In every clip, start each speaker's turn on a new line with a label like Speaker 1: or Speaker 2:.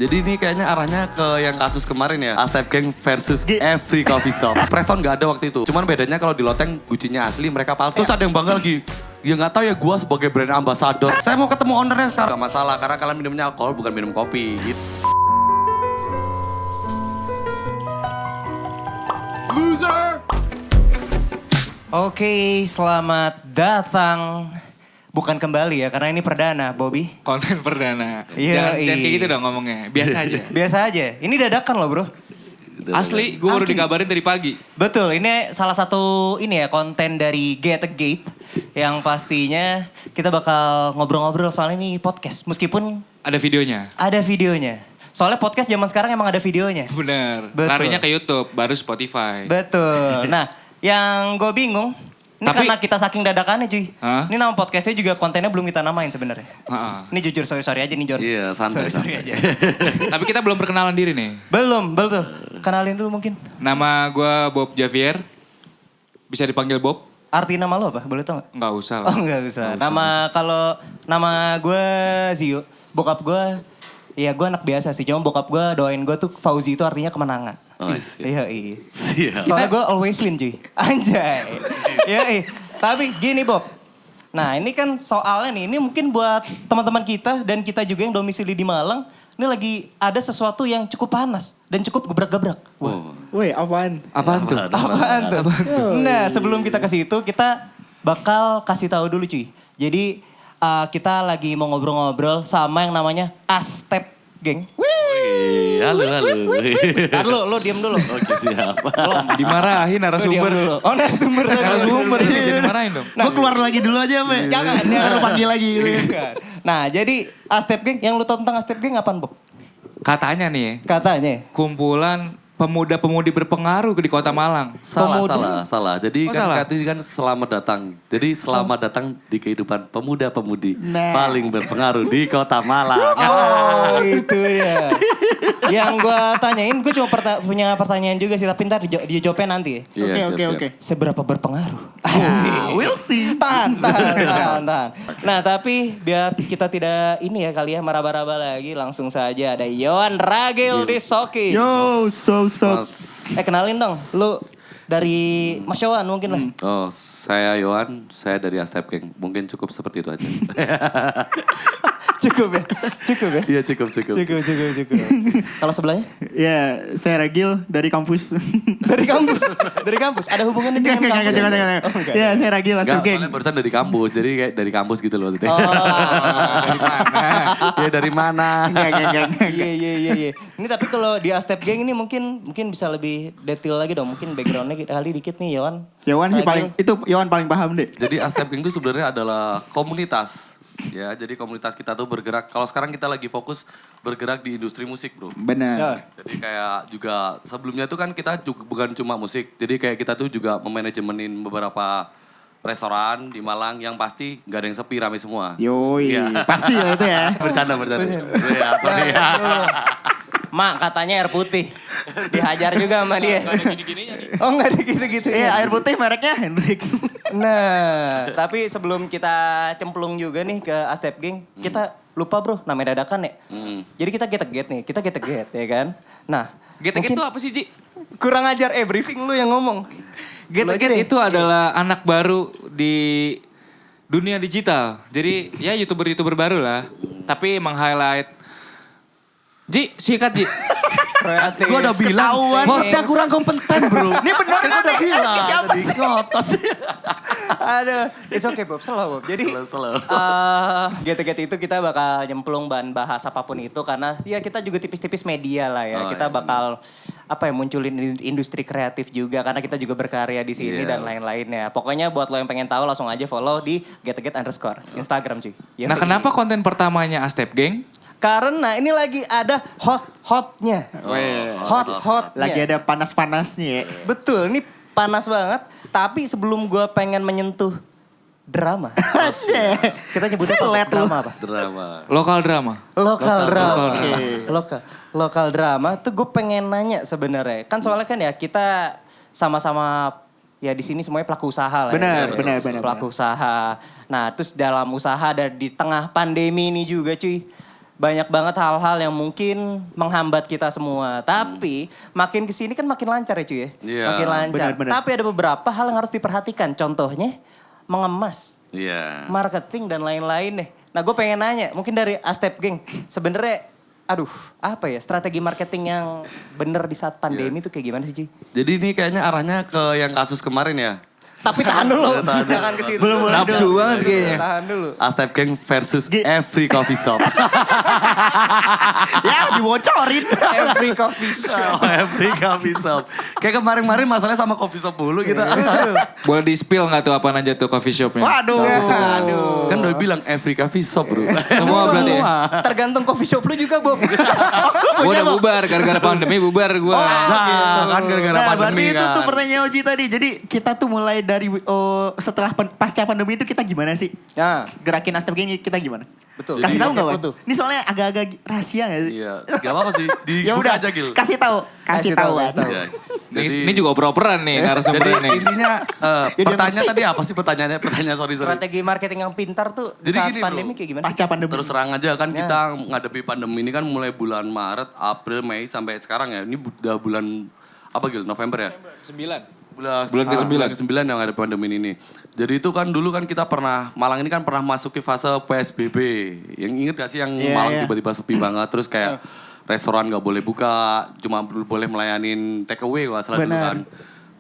Speaker 1: Jadi ini kayaknya arahnya ke yang kasus kemarin ya. Astep Gang versus Every Coffee Shop. Preston gak ada waktu itu. Cuman bedanya kalau di loteng Gucci-nya asli, mereka palsu. Terus ada yang bangga lagi. Ya gak tahu ya, gue sebagai brand ambassador. Saya mau ketemu ownernya sekarang. Gak masalah, karena kalian minumnya alkohol bukan minum kopi. Gitu.
Speaker 2: Loser!
Speaker 3: Oke, selamat datang. Bukan kembali ya, karena ini perdana, Bobby.
Speaker 4: Konten perdana.
Speaker 3: Iya,
Speaker 4: Jangan kayak gitu dong ngomongnya. Biasa aja.
Speaker 3: Biasa aja. Ini dadakan loh, bro.
Speaker 4: Asli, gue baru
Speaker 3: Asli.
Speaker 4: dikabarin dari pagi.
Speaker 3: Betul, ini salah satu ini ya konten dari Get a Gate yang pastinya kita bakal ngobrol-ngobrol soal ini podcast. Meskipun
Speaker 4: Ada videonya.
Speaker 3: ada videonya. Soalnya podcast zaman sekarang emang ada videonya.
Speaker 4: Bener.
Speaker 3: Betul.
Speaker 4: Larinya ke YouTube, baru Spotify.
Speaker 3: Betul. Nah, yang gue bingung, ini
Speaker 4: Tapi-
Speaker 3: karena kita saking dadakannya cuy.
Speaker 4: Hah?
Speaker 3: Ini nama podcastnya juga kontennya belum kita namain sebenarnya.
Speaker 4: Heeh.
Speaker 3: Ini jujur sorry aja nih John.
Speaker 1: Iya, santai.
Speaker 3: Sorry aja.
Speaker 4: Tapi kita belum perkenalan diri nih.
Speaker 3: Belum. Kenalin dulu mungkin.
Speaker 4: Nama gue Bob Javier. Bisa dipanggil Bob?
Speaker 3: Arti nama lo apa? Boleh tau gak?
Speaker 4: Nggak usah lah.
Speaker 3: Oh enggak usah. Nama gue Zio. Bokap gue, ya gue anak biasa sih. Cuma bokap gue doain gue tuh Fauzi itu artinya kemenangan.
Speaker 1: Oh, siap.
Speaker 3: Iya.
Speaker 1: Siap.
Speaker 3: Soalnya gue always win cuy. Anjay. Iya. Tapi gini Bob. Nah ini kan soalnya nih, ini mungkin buat teman-teman kita dan kita juga yang domisili di Malang. Ini lagi ada sesuatu yang cukup panas dan cukup gebrak-gebrak. Wah,
Speaker 2: Woi, apaan?
Speaker 4: Apaan tuh?
Speaker 3: apaan tuh? Nah sebelum kita ke situ kita bakal kasih tahu dulu cuy. Jadi kita lagi mau ngobrol-ngobrol sama yang namanya Astep Gang.
Speaker 1: Halo.
Speaker 3: Ntar lo diem dulu.
Speaker 1: Oke, siap.
Speaker 4: Dimarahin
Speaker 3: Lo diem
Speaker 4: narasumber.
Speaker 3: dulu. Oh narasumber.
Speaker 4: Narasumber ini jadi marahin dong.
Speaker 2: Gue keluar lagi dulu aja, Be.
Speaker 3: Jangan.
Speaker 2: Lu panggil lagi gitu.
Speaker 3: Nah jadi Astep Gang, yang lu tahu tentang Astep Gang apaan Bob?
Speaker 4: Katanya nih ya,
Speaker 3: Katanya.
Speaker 4: kumpulan pemuda-pemudi berpengaruh di kota Malang.
Speaker 1: Salah. Jadi
Speaker 4: Oh,
Speaker 1: kan
Speaker 4: salah.
Speaker 1: katanya kan selamat datang. Jadi selamat datang di kehidupan pemuda-pemudi
Speaker 2: Nah.
Speaker 1: paling berpengaruh di kota Malang.
Speaker 3: Oh itu ya. Yang gue tanyain, gue cuma punya pertanyaan juga sih, tapi ntar dijawabnya nanti ya.
Speaker 1: Iya, siap, siap.
Speaker 2: Oke.
Speaker 3: Seberapa berpengaruh?
Speaker 2: We'll see.
Speaker 3: Tahan. Nah tapi biar kita tidak ini ya kali ya meraba-raba lagi, langsung saja ada Yohan Ragil di Soki.
Speaker 2: Yo, so.
Speaker 3: Kenalin dong, lu dari Mas Yohan mungkin lah.
Speaker 1: Oh, saya Yohan, saya dari Astep Gang. Mungkin cukup seperti itu aja.
Speaker 3: Cukup ya?
Speaker 1: Iya, cukup.
Speaker 3: Cukup. Kalau sebelahnya?
Speaker 2: Ya, saya Ragil dari kampus.
Speaker 3: Dari kampus. Ada hubungannya dengan kampus?
Speaker 2: Jangan.
Speaker 3: enggak.
Speaker 2: Ya, saya Ragil, Astep
Speaker 1: Enggak,
Speaker 2: Gang.
Speaker 1: soalnya barusan dari kampus. Jadi kayak dari kampus gitu loh maksudnya.
Speaker 3: Oh.
Speaker 1: Ya dari mana?
Speaker 2: Enggak.
Speaker 3: Iya. Ini tapi kalau di Astep Gang ini mungkin bisa lebih detail lagi dong. Mungkin backgroundnya kali dikit nih Yohan.
Speaker 2: Yohan sih
Speaker 3: Ragil.
Speaker 2: Yohan paling paham deh.
Speaker 1: Jadi Astep Gang itu sebenarnya adalah komunitas. Ya, jadi komunitas kita tuh bergerak. Kalau sekarang kita lagi fokus bergerak di industri musik, bro.
Speaker 2: Benar.
Speaker 3: Ya.
Speaker 1: Jadi kayak juga sebelumnya tuh kan kita juga bukan cuma musik. Jadi kayak kita tuh juga memanajemenin beberapa restoran di Malang yang pasti nggak ada yang sepi, rame semua.
Speaker 2: Yoi,
Speaker 1: Iya.
Speaker 2: pasti ya itu ya.
Speaker 1: Bercanda. Iya, sorry.
Speaker 3: Mak katanya air putih. Dihajar juga sama dia. Oh enggak ada gitu-gitu.
Speaker 2: Iya, air putih mereknya Hendrix.
Speaker 3: Nah, tapi sebelum kita cemplung juga nih ke Astep Gang, kita lupa bro, namanya dadakan ya. Jadi kita get nih, kita get ya kan. Nah,
Speaker 4: Get-get
Speaker 3: mungkin
Speaker 4: itu apa sih, Ji?
Speaker 3: kurang ajar briefing lu yang ngomong. Lu aja
Speaker 4: Get-get
Speaker 3: deh.
Speaker 4: itu adalah anak baru di dunia digital. Jadi ya YouTuber baru lah. Tapi meng-highlight. Ji, sikat Ji.
Speaker 3: Kreatif.
Speaker 1: Gue udah bilang, hostnya kurang kompeten bro. Ini bener kan udah bilang. Siapa sih? Ngotos.
Speaker 3: Aduh, it's okay Bob, slow Bob. Jadi
Speaker 1: Slow.
Speaker 3: get itu kita bakal nyemplung bahan bahas apapun itu karena ya kita juga tipis-tipis media lah ya.
Speaker 1: Oh,
Speaker 3: Kita
Speaker 1: iya,
Speaker 3: bakal munculin industri kreatif juga karena kita juga berkarya di sini
Speaker 1: Iya.
Speaker 3: dan lain-lainnya. Pokoknya buat lo yang pengen tahu langsung aja follow di __ Instagram cuy. Ya,
Speaker 4: Nah kenapa konten pertamanya Astep Gang?
Speaker 3: Karena ini lagi ada hot-hotnya. Hot-hotnya.
Speaker 2: Lagi ada panas-panasnya ya.
Speaker 3: Betul, ini panas banget. Tapi sebelum gue pengen menyentuh drama. Kita nyebutnya
Speaker 2: Selet lu.
Speaker 3: drama apa?
Speaker 1: Drama.
Speaker 4: Lokal drama.
Speaker 3: Lokal drama.
Speaker 4: Lokal
Speaker 3: Lokal drama tuh gue pengen nanya sebenarnya. Kan soalnya kan ya kita sama-sama ya di sini semuanya pelaku usaha lah.
Speaker 2: Benar.
Speaker 3: Pelaku usaha. Nah terus dalam usaha dan di tengah pandemi ini juga cuy. banyak banget hal-hal yang mungkin menghambat kita semua. Tapi makin kesini kan makin lancar ya cuy ya.
Speaker 1: Iya.
Speaker 3: Makin lancar.
Speaker 2: Benar-benar.
Speaker 3: Tapi ada beberapa hal yang harus diperhatikan. Contohnya mengemas,
Speaker 1: Iya.
Speaker 3: marketing dan lain-lain nih. Nah gue pengen nanya, mungkin dari Astep Geng, sebenarnya apa ya strategi marketing yang bener di saat pandemi itu kayak gimana sih cuy?
Speaker 1: Jadi ini kayaknya arahnya ke yang kasus kemarin ya.
Speaker 3: Tapi tahan dulu,
Speaker 1: Tahan dulu.
Speaker 3: jangan ke situ.
Speaker 2: Belum,
Speaker 3: dulu.
Speaker 4: Nafsu banget kayaknya.
Speaker 3: Tahan dulu.
Speaker 1: Astep Gang versus Every Coffee Shop.
Speaker 2: Ya dibocorin.
Speaker 3: Every coffee shop.
Speaker 1: Every Coffee Shop. Kayak kemarin-kemarin masalahnya sama coffee shop dulu kita.
Speaker 4: Boleh di-spill nggak tuh apa aja tuh coffee shopnya?
Speaker 2: Waduh. Aduh.
Speaker 1: Kan udah bilang Every Coffee Shop bro.
Speaker 4: Semua berarti ya?
Speaker 3: Tergantung coffee shop lu juga, Bob.
Speaker 4: Gue udah bubar, gara-gara pandemi bubar gue.
Speaker 1: Nah, kan gara-gara
Speaker 2: Nah,
Speaker 1: pandemi
Speaker 2: berarti itu
Speaker 1: kan.
Speaker 2: tuh pertanyaan Oji tadi. Jadi kita tuh mulai dari setelah pasca pandemi itu kita gimana sih?
Speaker 3: Nah,
Speaker 2: Gerakin Astep Gang kita gimana?
Speaker 3: betul.
Speaker 2: Kasih
Speaker 1: Jadi
Speaker 2: tahu nggak,
Speaker 3: kepo
Speaker 2: Wan?
Speaker 3: tuh.
Speaker 2: Ini soalnya agak-agak rahasia nggak sih?
Speaker 1: Iya, gak apa-apa sih.
Speaker 2: Ya
Speaker 1: Dibuka
Speaker 2: udah,
Speaker 1: aja Gil.
Speaker 2: kasih tahu,
Speaker 3: Kasih tahu,
Speaker 2: Wan.
Speaker 3: kasih tahu.
Speaker 1: Iya.
Speaker 4: Ini juga oper-operan nih narasumbernya
Speaker 1: Jadi
Speaker 4: nih.
Speaker 1: intinya pertanyaan tadi apa sih pertanyaannya? Pertanyaan sorry.
Speaker 3: Strategi marketing yang pintar tuh
Speaker 1: Jadi
Speaker 3: saat
Speaker 1: gini,
Speaker 3: pandemi
Speaker 1: bro.
Speaker 3: kayak gimana sih?
Speaker 2: Pasca pandemi.
Speaker 1: Terus terang aja kan kita ngadepi pandemi ini kan mulai bulan Maret, April, Mei sampai sekarang ya. Ini udah bulan apa Gil? November ya?
Speaker 4: 9.
Speaker 1: Bulan
Speaker 4: ke-9.
Speaker 1: Bulan ke-9 yang ada pandemi ini. Jadi itu kan dulu kan kita pernah, Malang ini kan pernah masuk ke fase PSBB. Yang inget gak sih yang
Speaker 2: Iya,
Speaker 1: Malang
Speaker 2: iya.
Speaker 1: tiba-tiba sepi banget. Terus kayak restoran gak boleh buka, cuma boleh melayanin take away kalau nggak salah dulu
Speaker 2: Benar.
Speaker 1: kan.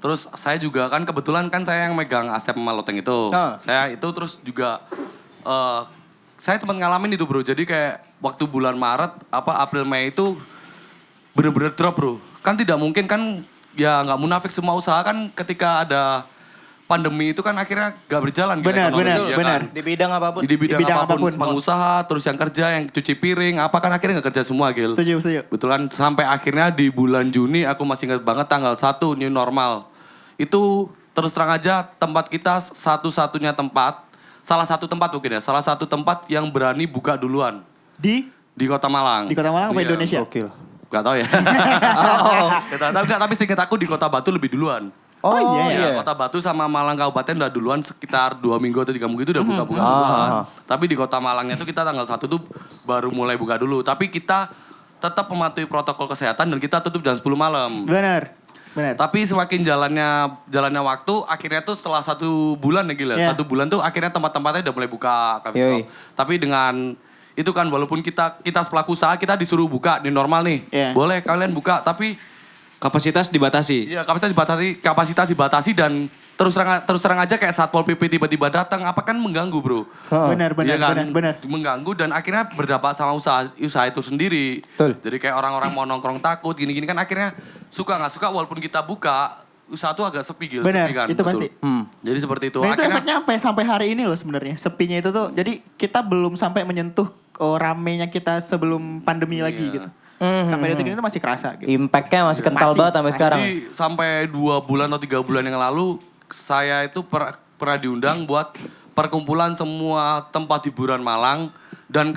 Speaker 1: Terus saya juga kan kebetulan kan saya yang megang Asep sama Loteng itu. Saya itu terus juga, saya sempat ngalamin itu bro. Jadi kayak waktu bulan Maret, April, Mei itu bener-bener drop bro. Kan tidak mungkin kan, ya nggak munafik semua usaha kan ketika ada pandemi itu kan akhirnya gak berjalan gitu
Speaker 2: Benar,
Speaker 1: ekonomi,
Speaker 2: benar,
Speaker 1: ya
Speaker 2: benar.
Speaker 1: kan?
Speaker 3: Di bidang apapun.
Speaker 1: Di bidang,
Speaker 2: bidang
Speaker 1: apapun,
Speaker 2: apapun.
Speaker 1: pengusaha, terus yang kerja, yang cuci piring, apa kan akhirnya gak kerja semua Gil.
Speaker 2: Setuju, setuju.
Speaker 1: Betulan sampai akhirnya di bulan Juni aku masih ingat banget tanggal 1 new normal. Itu terus terang aja tempat kita satu-satunya tempat, salah satu tempat mungkin ya, salah satu tempat yang berani buka duluan di Kota Malang.
Speaker 2: Di Kota Malang apa
Speaker 1: Iya.
Speaker 2: Indonesia?
Speaker 3: Gokil.
Speaker 1: Gak tau ya. Gak tahu, tapi seingat aku di Kota Batu lebih duluan.
Speaker 2: Oh, iya,
Speaker 1: Iya,
Speaker 3: iya.
Speaker 1: Kota Batu sama Malang Kabupaten udah duluan sekitar 2 minggu atau 3 minggu itu udah buka-buka duluan. Tapi di Kota Malangnya tuh kita tanggal 1 tuh baru mulai buka dulu. Tapi kita tetap mematuhi protokol kesehatan dan kita tutup jam 10 malam.
Speaker 2: Benar. Benar.
Speaker 1: Tapi semakin jalannya waktu, akhirnya tuh setelah 1 bulan ya gila.
Speaker 2: Iya.
Speaker 1: 1 bulan tuh akhirnya tempat-tempatnya udah mulai buka coffee
Speaker 3: Yoi.
Speaker 1: shop. Tapi dengan itu kan walaupun kita pelaku usaha kita disuruh buka di normal nih.
Speaker 2: Iya.
Speaker 1: Boleh kalian buka tapi
Speaker 4: Kapasitas dibatasi.
Speaker 1: iya kapasitas dibatasi dan terus terang aja kayak Satpol PP tiba-tiba datang apa kan mengganggu, Bro.
Speaker 2: Benar, benar,
Speaker 1: Iya kan?
Speaker 2: benar.
Speaker 1: Mengganggu dan akhirnya berdampak sama usaha itu sendiri.
Speaker 3: Betul.
Speaker 1: Jadi kayak orang-orang mau nongkrong takut gini-gini kan akhirnya suka nggak suka walaupun kita buka usaha tuh agak sepi gitu.
Speaker 2: Benar,
Speaker 1: sepi kan.
Speaker 2: itu pasti.
Speaker 1: Jadi seperti itu.
Speaker 2: Nah itu
Speaker 1: Akhirnya
Speaker 2: efeknya sampai hari ini loh sebenarnya. Sepinya itu tuh, jadi kita belum sampai menyentuh ramenya kita sebelum pandemi lagi gitu. Sampai detik ini tuh masih kerasa gitu.
Speaker 3: Impactnya masih kental
Speaker 2: Masih,
Speaker 3: banget sampai
Speaker 2: masih.
Speaker 3: sekarang.
Speaker 1: Jadi sampai 2 bulan atau 3 bulan yang lalu saya itu pernah diundang buat perkumpulan semua tempat hiburan Malang dan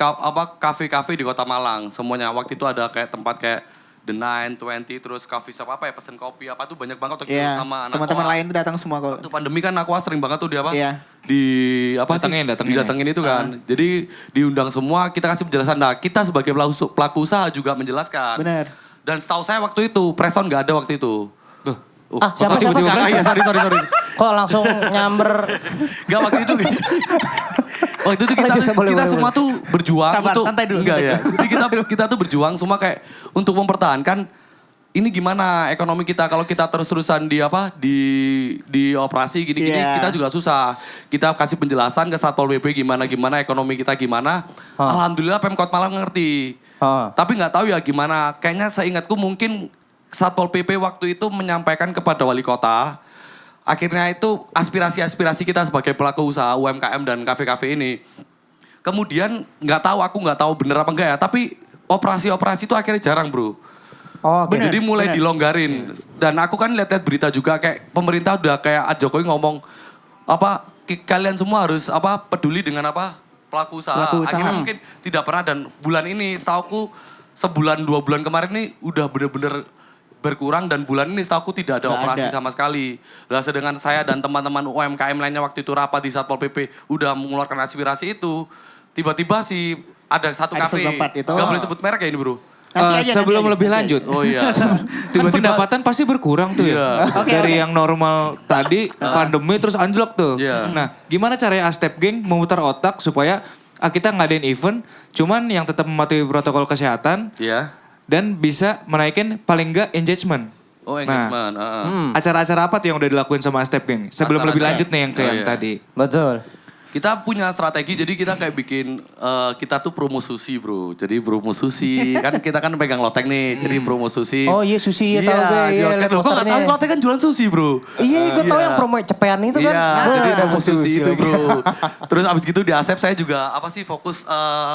Speaker 1: kafe-kafe di Kota Malang. Semuanya waktu itu ada kayak tempat kayak The 920 terus coffee shop apa ya pesen kopi apa tuh banyak banget waktu itu
Speaker 2: Iya,
Speaker 1: sama anak
Speaker 2: teman-teman
Speaker 1: Aqua.
Speaker 2: lain tuh datang semua kok.
Speaker 1: Waktu pandemi kan Aqua sering banget tuh di apa?
Speaker 2: Iya.
Speaker 1: Di apa
Speaker 4: Datengin,
Speaker 1: sih?
Speaker 4: datengin
Speaker 1: Didatengin itu kan. Jadi diundang semua, kita kasih penjelasan. Nah, kita sebagai pelaku usaha juga menjelaskan.
Speaker 2: Benar.
Speaker 1: Dan setahu saya waktu itu Preson nggak ada waktu itu.
Speaker 4: Tuh.
Speaker 3: Siapa?
Speaker 1: Iya, sorry.
Speaker 3: Kok langsung nyamber.
Speaker 1: Gak waktu itu. Waktu itu kita,
Speaker 3: Lanjut, boleh,
Speaker 1: kita
Speaker 3: boleh,
Speaker 1: semua tuh berjuang
Speaker 2: Sabar,
Speaker 1: untuk
Speaker 2: santai dulu,
Speaker 1: enggak
Speaker 2: santai
Speaker 1: ya. Jadi kita tuh berjuang semua kayak untuk mempertahankan ini gimana ekonomi kita kalau kita terus-terusan di operasi gini-gini
Speaker 2: Iya.
Speaker 1: kita juga susah. Kita kasih penjelasan ke Satpol PP gimana ekonomi kita gimana. Alhamdulillah Pemkot Malang ngerti. Tapi nggak tahu ya gimana. Kayaknya seingatku mungkin Satpol PP waktu itu menyampaikan kepada wali kota. Akhirnya itu aspirasi-aspirasi kita sebagai pelaku usaha UMKM dan kafe-kafe ini. Kemudian aku nggak tahu bener apa enggak ya. Tapi operasi-operasi itu akhirnya jarang bro.
Speaker 3: Oh,
Speaker 2: Bener,
Speaker 1: Jadi mulai
Speaker 2: bener.
Speaker 1: dilonggarin. Dan aku kan lihat-lihat berita juga kayak pemerintah udah kayak Jokowi ngomong kalian semua harus peduli dengan pelaku usaha.
Speaker 2: Pelaku usaha.
Speaker 1: Akhirnya mungkin tidak pernah dan bulan ini setauku sebulan 2 bulan kemarin nih udah bener-bener berkurang dan bulan ini setauku tidak ada
Speaker 2: Nggak
Speaker 1: operasi
Speaker 2: ada.
Speaker 1: sama sekali. Lah sedangkan saya dan teman-teman UMKM lainnya waktu itu rapat di Satpol PP udah mengeluarkan aspirasi itu, tiba-tiba si ada satu
Speaker 2: Ada
Speaker 1: kafe.
Speaker 2: 124 itu.
Speaker 1: Gak boleh sebut merek ya ini bro.
Speaker 2: Nanti aja,
Speaker 4: Sebelum
Speaker 2: nanti aja,
Speaker 4: lebih
Speaker 2: nanti
Speaker 4: lanjut.
Speaker 1: Oh iya.
Speaker 4: Kan pendapatan pasti berkurang tuh ya.
Speaker 2: Oke,
Speaker 4: Dari
Speaker 2: oke.
Speaker 4: yang normal tadi pandemi terus anjlok tuh.
Speaker 1: Iya.
Speaker 4: Nah, gimana caranya Astep Geng memutar otak supaya kita ngadain event cuman yang tetap mematuhi protokol kesehatan
Speaker 1: Iya.
Speaker 4: dan bisa menaikin paling enggak engagement.
Speaker 1: Oh
Speaker 4: Nah,
Speaker 1: engagement.
Speaker 4: acara-acara apa tuh yang udah dilakuin sama Astep Geng? Sebelum
Speaker 1: Acara-acara.
Speaker 4: lebih lanjut nih yang ke
Speaker 1: Oh,
Speaker 4: yang
Speaker 1: iya.
Speaker 4: tadi.
Speaker 3: Betul.
Speaker 1: Kita punya strategi, jadi kita kayak bikin, kita tuh promo sushi bro. Jadi promo sushi, kan kita kan pegang loteng nih, jadi promo sushi.
Speaker 3: Oh iya sushi ya tahu gue.
Speaker 1: di
Speaker 3: Iya,
Speaker 1: loket.
Speaker 3: liat
Speaker 1: Loh, kok gak
Speaker 3: posternya.
Speaker 1: tahu loteng kan jualan sushi bro.
Speaker 3: Iya, gue tahu yang promo cepean itu kan.
Speaker 1: Iya,
Speaker 3: Nah,
Speaker 1: jadi
Speaker 3: ada
Speaker 1: promo sushi itu
Speaker 3: lagi.
Speaker 1: bro. Terus abis gitu di Asep saya juga apa sih fokus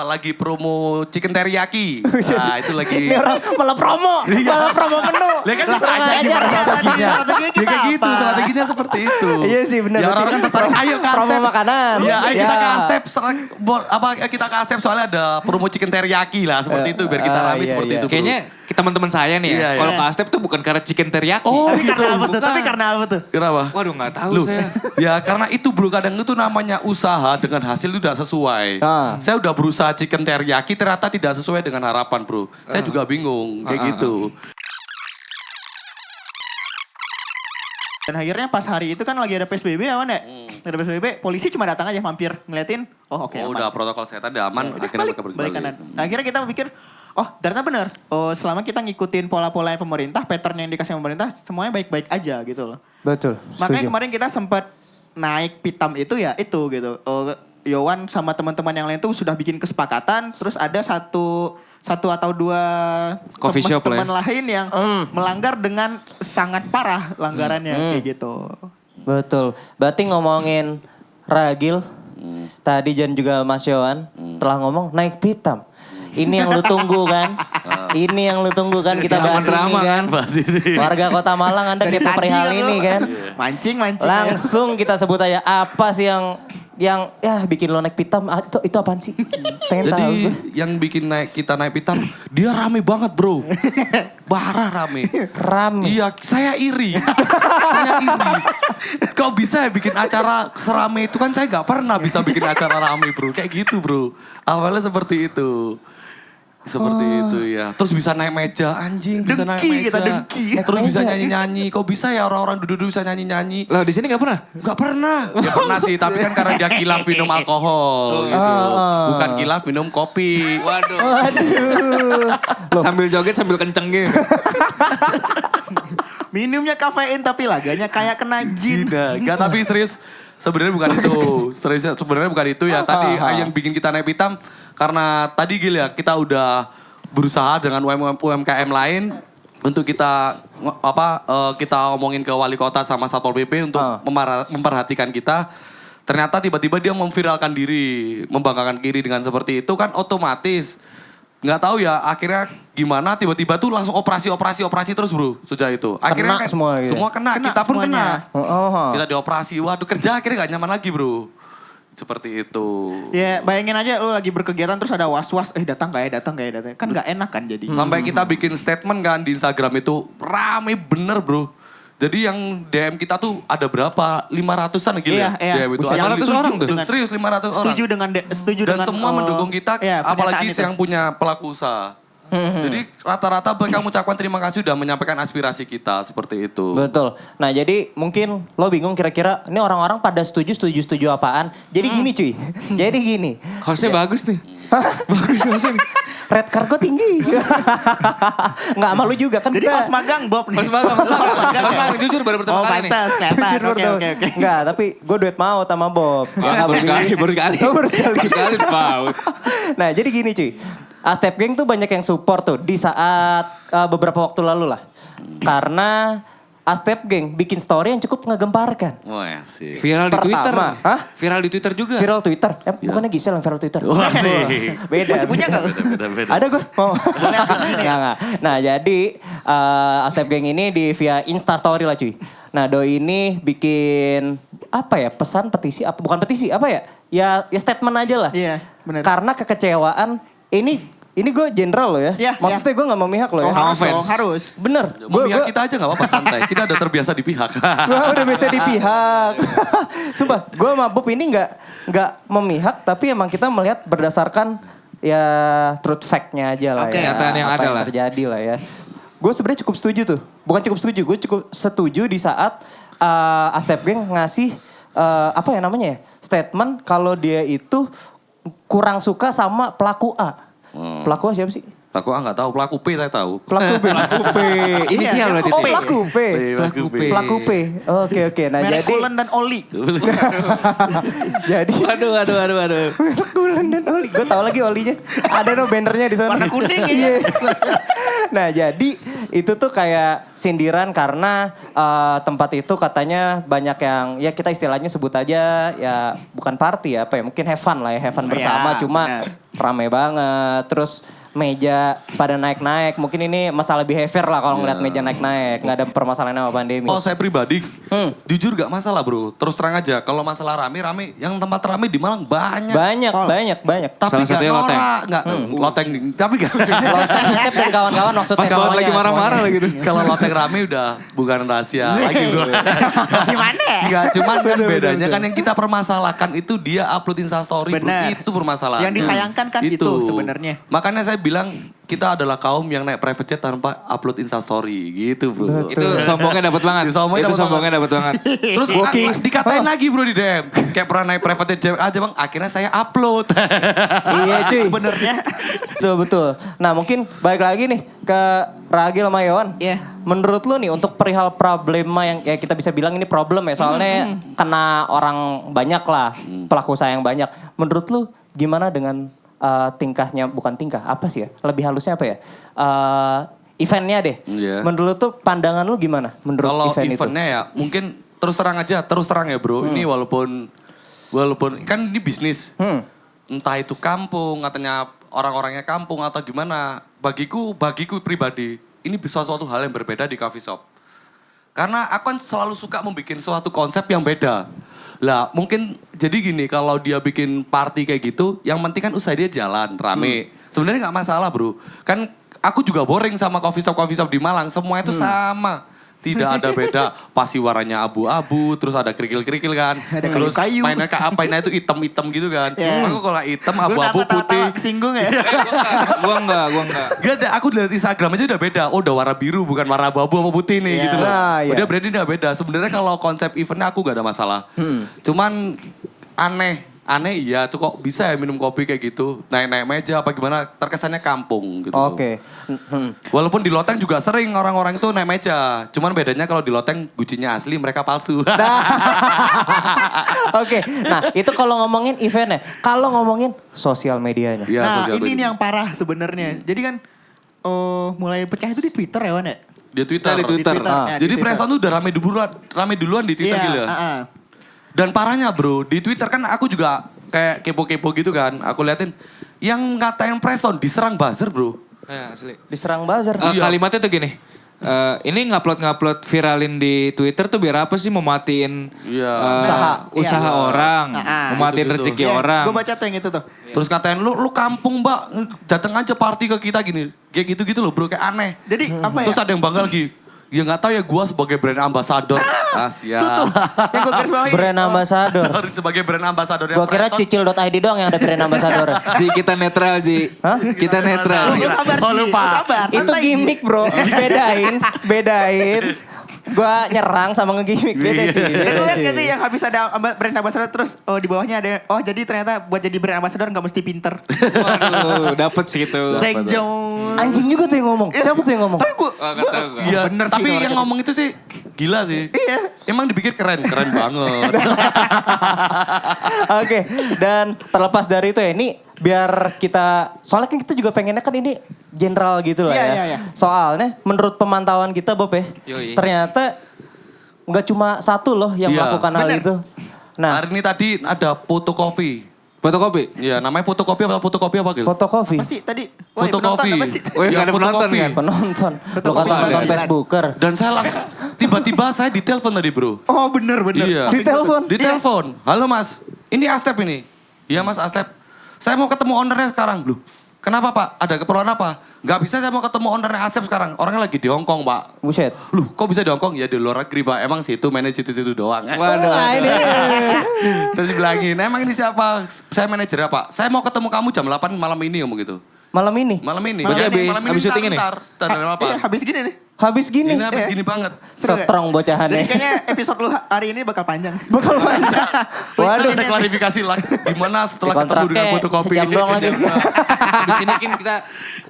Speaker 1: lagi promo chicken teriyaki. Nah itu lagi.
Speaker 3: Ini orang malah promo menu.
Speaker 1: Lah kan
Speaker 2: Lah,
Speaker 1: kita aja
Speaker 2: aja strateginya.
Speaker 1: Ya kayak gitu, strateginya seperti itu.
Speaker 3: Iya sih, benar.
Speaker 1: Ya orang-orang kan tertarik, ayo ke
Speaker 3: Promo
Speaker 1: Asep.
Speaker 3: makanan.
Speaker 1: Iya, ayo kita
Speaker 3: Iya.
Speaker 1: ke Asep. Kita ke Asep soalnya ada promo chicken teriyaki lah seperti itu biar kita rame
Speaker 3: iya,
Speaker 1: seperti
Speaker 3: iya.
Speaker 1: itu bro.
Speaker 4: Kayaknya teman-teman saya nih ya,
Speaker 1: Iya, iya.
Speaker 4: kalau ke Astep tuh bukan karena chicken teriyaki.
Speaker 1: Oh,
Speaker 2: Tapi
Speaker 1: gitu.
Speaker 2: karena apa tuh?
Speaker 4: Bukan.
Speaker 2: Tapi karena apa tuh?
Speaker 1: Kenapa?
Speaker 4: Waduh nggak tahu
Speaker 1: Loh,
Speaker 4: saya.
Speaker 1: ya karena itu bro, kadang itu namanya usaha dengan hasil itu tidak sesuai.
Speaker 3: Ah.
Speaker 1: Saya udah berusaha chicken teriyaki ternyata tidak sesuai dengan harapan bro. Saya juga bingung kayak gitu.
Speaker 2: Dan akhirnya pas hari itu kan lagi ada PSBB ya Wan ya? Ada PSBB, polisi cuma datang aja mampir ngeliatin. Oh oke
Speaker 1: Oh,
Speaker 2: aman.
Speaker 1: udah protokol kesehatan udah aman, akhirnya mereka
Speaker 2: Balik
Speaker 1: kembali.
Speaker 2: kanan. Nah akhirnya kita pikir, oh ternyata benar. Oh selama kita ngikutin pola-pola pemerintah, pattern yang dikasih pemerintah, semuanya baik-baik aja gitu loh.
Speaker 3: Betul.
Speaker 2: Makanya
Speaker 3: setuju.
Speaker 2: kemarin kita sempat naik pitam itu ya itu gitu. Oh, Yowan sama teman-teman yang lain tuh sudah bikin kesepakatan. Terus ada satu atau dua
Speaker 4: Coffee shop lah ya.
Speaker 2: teman lain yang melanggar dengan sangat parah langgarannya kayak gitu.
Speaker 3: Betul. Berarti ngomongin Ragil, tadi Jan juga Mas Yohan telah ngomong naik pitam. Ini yang lu tunggu kan? Ini yang lu tunggu kan kita bahas ini
Speaker 4: Drama
Speaker 3: kan?
Speaker 1: Bahas ini.
Speaker 3: Warga Kota Malang Anda kepo perihal ini kan?
Speaker 2: Mancing.
Speaker 3: Langsung kita sebut aja apa sih yang ya bikin lo naik pitam. Itu apaan sih? Pengen
Speaker 1: Jadi
Speaker 3: tahu gue.
Speaker 1: yang bikin kita naik pitam, dia rame banget bro. Parah rame.
Speaker 3: Rame.
Speaker 1: Iya, saya iri. Saya iri. Kok bisa ya bikin acara serame itu kan saya nggak pernah bisa bikin acara rame bro. Kayak gitu bro. Awalnya seperti itu. Seperti itu ya. Terus bisa naik meja, anjing bisa naik
Speaker 2: Dengki
Speaker 1: meja.
Speaker 2: kita, dengki.
Speaker 1: Terus
Speaker 3: Naik
Speaker 1: bisa
Speaker 3: meja.
Speaker 1: nyanyi-nyanyi. Kok bisa ya orang-orang duduk-duduk bisa nyanyi-nyanyi.
Speaker 4: Loh di sini nggak pernah?
Speaker 1: Gak pernah. Ya pernah sih, tapi kan karena dia kilaf minum alkohol gitu. Bukan kilaf minum kopi.
Speaker 4: Waduh.
Speaker 3: Aduh. Loh.
Speaker 4: Sambil joget sambil kenceng gitu.
Speaker 2: Minumnya kafein tapi laganya kayak kena jin.
Speaker 1: Enggak, tapi serius sebenarnya bukan itu. Serius sebenarnya bukan itu ya. Tadi yang bikin kita naik pitam karena tadi Gil ya kita udah berusaha dengan UMKM lain untuk kita kita ngomongin ke wali kota sama Satpol PP untuk memperhatikan kita. Ternyata tiba-tiba dia memviralkan diri, membanggakan diri dengan seperti itu kan otomatis nggak tahu ya akhirnya gimana tiba-tiba tuh langsung operasi terus bro sejak itu. Akhirnya
Speaker 3: Kena semua gitu.
Speaker 1: semua kena,
Speaker 2: Kena
Speaker 1: kita pun
Speaker 2: semuanya.
Speaker 1: kena.
Speaker 3: Oh.
Speaker 1: Kita dioperasi, waduh kerja akhirnya gak nyaman lagi bro. Seperti itu.
Speaker 2: Ya bayangin aja lu lagi berkegiatan terus ada was-was, datang gak ya. Kan gak enak kan jadi.
Speaker 1: Sampai kita bikin statement kan di Instagram itu rame bener bro. Jadi yang DM kita tuh ada berapa? 500-an gitu
Speaker 2: Iya,
Speaker 1: ya?
Speaker 2: iya.
Speaker 1: DM itu.
Speaker 2: Buset,
Speaker 1: Ada
Speaker 4: 500
Speaker 1: setuju
Speaker 4: orang tuh?
Speaker 1: dengan- Serius 500 orang.
Speaker 2: Setuju
Speaker 1: Dan
Speaker 2: dengan
Speaker 1: semua mendukung kita,
Speaker 2: iya,
Speaker 1: apalagi
Speaker 2: pernyataan itu.
Speaker 1: yang punya pelaku usaha. Jadi rata-rata mereka mengucapkan terima kasih udah menyampaikan aspirasi kita seperti itu.
Speaker 3: Betul. Nah jadi mungkin lo bingung kira-kira ini orang-orang pada setuju apaan. Jadi gini cuy. Jadi gini.
Speaker 4: Hostnya bagus nih. Bagus hostnya nih.
Speaker 3: Red card gue tinggi. Nggak malu juga kan
Speaker 2: Jadi
Speaker 3: kita.
Speaker 2: pas magang Bob nih.
Speaker 4: Mas Bang, jujur baru pertama
Speaker 2: Oh
Speaker 4: kali nih.
Speaker 2: pantas, kelihatan.
Speaker 3: Jujur
Speaker 2: Oke,
Speaker 3: tuh.
Speaker 2: oke.
Speaker 3: Enggak, tapi gue duet mau sama Bob. Ya,
Speaker 4: Baru
Speaker 3: Bob
Speaker 4: sekali,
Speaker 3: ini.
Speaker 4: baru sekali.
Speaker 3: Oh, baru sekali.
Speaker 4: Baru sekali paut.
Speaker 3: Nah jadi gini cuy. Astep Geng tuh banyak yang support tuh di saat beberapa waktu lalu lah. Karena Astep Geng bikin story yang cukup ngegemparkan.
Speaker 1: Wah sih.
Speaker 4: Viral di Twitter.
Speaker 3: Pertama, hah?
Speaker 4: Viral di Twitter juga.
Speaker 3: Viral Twitter. Bukannya Gisel yang viral Twitter.
Speaker 1: Wah, sih.
Speaker 3: Beda.
Speaker 2: Masih punya gak?
Speaker 1: Beda-beda.
Speaker 3: Ada gue mau. Nggak. Nah jadi Astep Geng ini di via Insta Story lah cuy. Nah Doi ini bikin apa ya pesan petisi apa bukan petisi apa ya ya statement aja lah.
Speaker 2: Iya, benar.
Speaker 3: Karena kekecewaan ini gue general loh ya.
Speaker 2: Iya,
Speaker 3: Maksudnya gue gak memihak loh ya.
Speaker 2: Oh, harus
Speaker 4: offense.
Speaker 2: dong, harus.
Speaker 3: Bener.
Speaker 1: Memihak kita aja gak apa-apa santai. Kita udah terbiasa di pihak.
Speaker 3: Gue udah biasa di pihak. Sumpah, gue sama Bob ini nggak memihak, tapi emang kita melihat berdasarkan ya truth fact-nya aja lah
Speaker 2: Oke.
Speaker 3: ya.
Speaker 4: Kenyataan yang
Speaker 3: apa
Speaker 4: ada
Speaker 3: yang
Speaker 4: lah.
Speaker 3: terjadi lah ya. Gue sebenarnya cukup setuju tuh. Bukan cukup setuju, gue cukup setuju di saat Astep Geng ngasih apa ya namanya ya, statement kalau dia itu kurang suka sama pelaku A. Pelaku A siapa sih?
Speaker 1: Aku nggak tahu, pelaku P saya tahu.
Speaker 3: Pelaku B. Pelaku P.
Speaker 4: Inisial berarti
Speaker 3: Oh
Speaker 4: itu.
Speaker 3: pelaku P.
Speaker 1: Pelaku P.
Speaker 3: Pelaku P. Oke. Nah
Speaker 2: Merek
Speaker 3: jadi.
Speaker 2: Kulen dan Oli.
Speaker 3: Jadi.
Speaker 4: Waduh.
Speaker 3: Merek Kulen dan Oli. Gue tahu lagi Olinya. Ada no bannernya di sana.
Speaker 2: Warna kuning ya.
Speaker 3: Iya. Nah jadi itu tuh kayak sindiran karena tempat itu katanya banyak yang ya kita istilahnya sebut aja ya bukan party ya apa ya mungkin have fun lah ya have fun bersama
Speaker 2: Ya,
Speaker 3: cuma
Speaker 2: benar.
Speaker 3: rame banget terus meja pada naik-naik mungkin ini masalah behavior lah kalau ngeliat meja naik-naik nggak ada permasalahan sama pandemi.
Speaker 1: Kalau saya pribadi, jujur gak masalah bro. Terus terang aja, kalau masalah rame-rame, yang tempat rame di Malang banyak.
Speaker 3: Banyak.
Speaker 1: Tapi
Speaker 4: Salah
Speaker 1: gak
Speaker 4: satunya loteng.
Speaker 1: norak, gak loteng, tapi gak.
Speaker 3: Loteng, Step dan kawan-kawan maksudnya
Speaker 4: Pas banget lagi marah-marah lah gitu.
Speaker 1: Kalau loteng rame udah bukan rahasia lagi bro.
Speaker 2: Gimana?
Speaker 1: Enggak, cuman kan bedanya kan yang kita permasalahkan itu dia upload instastory bro.
Speaker 2: Benar.
Speaker 1: Itu permasalahan.
Speaker 2: Yang disayangkan kan itu sebenarnya.
Speaker 1: Makanya saya bilang kita adalah kaum yang naik private jet tanpa upload instastory gitu bro.
Speaker 4: Itu sombongnya dapat banget.
Speaker 1: Sombongnya
Speaker 4: Itu
Speaker 1: dapat
Speaker 4: sombongnya dapat banget.
Speaker 1: Terus dikatain lagi bro di DM. Kayak pernah naik private jet aja bang, akhirnya saya upload.
Speaker 3: Iya cuy.
Speaker 2: Sebenarnya.
Speaker 3: Betul. Nah mungkin balik lagi nih ke Ragil sama Yohan.
Speaker 2: Iya.
Speaker 3: Menurut lu nih untuk perihal problema yang ya kita bisa bilang ini problem ya. Soalnya kena orang banyak lah. Pelaku usaha yang banyak. Menurut lu gimana dengan tingkahnya, bukan tingkah, apa sih ya? Lebih halusnya apa ya? Eventnya deh.
Speaker 1: Iya.
Speaker 3: Menurut lu pandangan lu gimana menurut
Speaker 1: Kalau
Speaker 3: event itu?
Speaker 1: eventnya ya mungkin terus terang ya bro. Ini walaupun kan ini bisnis. Entah itu kampung, katanya orang-orangnya kampung atau gimana. Bagiku pribadi ini bisa suatu hal yang berbeda di coffee shop. Karena aku kan selalu suka membuat suatu konsep yang beda. Lah mungkin jadi gini, kalau dia bikin party kayak gitu, yang penting kan usaha dia jalan, rame. Sebenarnya nggak masalah bro. Kan aku juga boring sama coffee shop di Malang, semua itu sama. Tidak ada beda, pasti warnanya abu-abu, terus ada kerikil-kerikil kan.
Speaker 2: Ada
Speaker 1: Terus
Speaker 2: kayu-kayu.
Speaker 1: mainnya itu hitam-hitam gitu kan.
Speaker 2: Ya.
Speaker 1: Aku kalau hitam,
Speaker 2: Lu
Speaker 1: abu-abu, putih.
Speaker 2: kesinggung ya?
Speaker 4: Gua enggak.
Speaker 1: Gak ada, aku lihat Instagram aja udah beda. Oh udah warna biru, bukan warna abu-abu apa putih nih
Speaker 2: Iya.
Speaker 1: gitu loh.
Speaker 3: Nah, iya.
Speaker 1: Udah brandnya udah beda. Sebenarnya kalau konsep eventnya aku gak ada masalah. Cuman aneh iya tuh kok bisa ya minum kopi kayak gitu. Naik-naik meja apa gimana, terkesannya kampung gitu.
Speaker 3: Oke.
Speaker 1: Walaupun di loteng juga sering orang-orang itu naik meja. Cuman bedanya kalau di loteng gucinya asli, mereka palsu.
Speaker 3: Oke, nah itu kalau ngomongin eventnya. Kalau ngomongin sosial medianya.
Speaker 1: Iya,
Speaker 2: Nah
Speaker 1: sosial
Speaker 2: ini
Speaker 1: media.
Speaker 2: nih yang parah sebenarnya. Jadi kan mulai pecah itu di Twitter ya Wan ya?
Speaker 1: Di Twitter.
Speaker 4: Di Twitter.
Speaker 2: Ya, di
Speaker 1: Jadi
Speaker 2: Twitter.
Speaker 1: Preson tuh udah rame duluan di Twitter
Speaker 2: Iya,
Speaker 1: gila. Dan parahnya bro, di Twitter kan aku juga kayak kepo-kepo gitu kan. Aku liatin yang ngatain Preson diserang buzzer bro.
Speaker 4: Ya, asli.
Speaker 3: Diserang buzzer.
Speaker 1: Iya.
Speaker 4: Kalimatnya tuh gini. Ini ngupload viralin di Twitter tuh biar apa sih mau matiin
Speaker 1: Iya.
Speaker 4: usaha
Speaker 2: Iya.
Speaker 4: orang, mau matiin
Speaker 1: Gitu-gitu.
Speaker 4: rezeki orang.
Speaker 2: Gue baca tuh yang itu tuh.
Speaker 1: Terus katain lu kampung mbak, datang aja party ke kita gini. Kayak gitu-gitu loh bro, kayak aneh.
Speaker 2: Jadi apa ya?
Speaker 1: Terus ada yang bangga lagi. Ya gak tahu ya gue sebagai brand ambassador. Siap.
Speaker 2: Itu tuh yang gue garis bawahi.
Speaker 3: Brand ambassador.
Speaker 1: Sebagai brand ambassador
Speaker 3: Gua kira cicil.id doang yang ada brand ambassador.
Speaker 4: Ji, kita netral Ji.
Speaker 3: Hah?
Speaker 4: Kita netral.
Speaker 2: Lu sabar
Speaker 1: Oh,
Speaker 2: Ji,
Speaker 1: lupa.
Speaker 2: lu sabar.
Speaker 3: Itu
Speaker 2: santai, Ji.
Speaker 3: gimmick bro. Bedain. Gua nyerang sama ngegimmick beda sih.
Speaker 2: Itu kan gak sih yang habis ada brand ambassador terus di bawahnya ada jadi ternyata buat jadi brand ambassador gak mesti pinter.
Speaker 4: Waduh, dapet sih itu.
Speaker 2: Thank you.
Speaker 3: Anjing juga tuh yang ngomong. Siapa tuh yang ngomong?
Speaker 2: Tapi gue
Speaker 4: Oh, gak tahu gua.
Speaker 1: Iya,
Speaker 2: bener sih
Speaker 1: tapi
Speaker 2: kalau
Speaker 1: yang
Speaker 2: kayak
Speaker 1: ngomong itu sih gila sih.
Speaker 2: Iya.
Speaker 1: Emang dipikir keren banget.
Speaker 3: Oke, dan terlepas dari itu ya, ini biar kita, soalnya kan kita juga pengennya kan ini general gitu lah
Speaker 2: Iya,
Speaker 3: ya.
Speaker 2: iya, iya.
Speaker 3: Soalnya menurut pemantauan kita Bob ya,
Speaker 4: Yoi.
Speaker 3: ternyata nggak cuma satu loh yang
Speaker 1: Iya.
Speaker 3: melakukan hal
Speaker 2: Bener.
Speaker 3: itu. Nah,
Speaker 1: Hari ini tadi ada fotokopi.
Speaker 4: Fotokopi.
Speaker 1: Iya, namanya fotokopi apa Gil?
Speaker 3: fotokopi,
Speaker 2: apa sih tadi?
Speaker 1: Fotokopi.
Speaker 2: Apa sih?
Speaker 4: Oh,
Speaker 1: Ya,
Speaker 4: ada penonton
Speaker 1: fotokopi.
Speaker 4: kan?
Speaker 3: penonton. Lo
Speaker 2: Fotokopi.
Speaker 3: kata nonton
Speaker 2: Iya.
Speaker 3: Facebooker.
Speaker 1: Dan saya langsung, tiba-tiba saya ditelepon tadi bro.
Speaker 2: Oh bener.
Speaker 1: Iya.
Speaker 3: Ditelepon?
Speaker 1: Ditelepon. Halo mas, ini Astep ini. Iya mas Astep. Saya mau ketemu ownernya sekarang. Loh, Kenapa Pak? Ada keperluan apa? Nggak bisa, saya mau ketemu ownernya Asep sekarang. Orangnya lagi di Hong Kong Pak.
Speaker 3: Buset.
Speaker 1: Loh kok bisa di Hong Kong? Ya di luar negeri Pak. Emang situ manage itu doang.
Speaker 4: Waduh.
Speaker 1: Terus bilangin, emang ini siapa? Saya manajernya Pak. Saya mau ketemu kamu jam 8 malam ini ngomong gitu.
Speaker 3: Malam ini?
Speaker 1: Malam ini.
Speaker 4: Berarti
Speaker 1: Jadi
Speaker 4: habis syuting ini?
Speaker 1: ntar.
Speaker 2: Iya, habis gini nih.
Speaker 3: Habis gini?
Speaker 1: Ini habis
Speaker 2: Iya.
Speaker 1: gini banget.
Speaker 2: Seru nggak?
Speaker 3: Strong bocahannya.
Speaker 2: Jadi kayaknya episode lu hari ini bakal panjang.
Speaker 3: Bakal panjang.
Speaker 1: Waduh,
Speaker 3: Waduh.
Speaker 1: ada klarifikasi lah. Gimana setelah ketemu dengan
Speaker 3: Kontraknya
Speaker 1: fotokopi.
Speaker 3: sejam doang lagi.
Speaker 4: Habis ini kan kita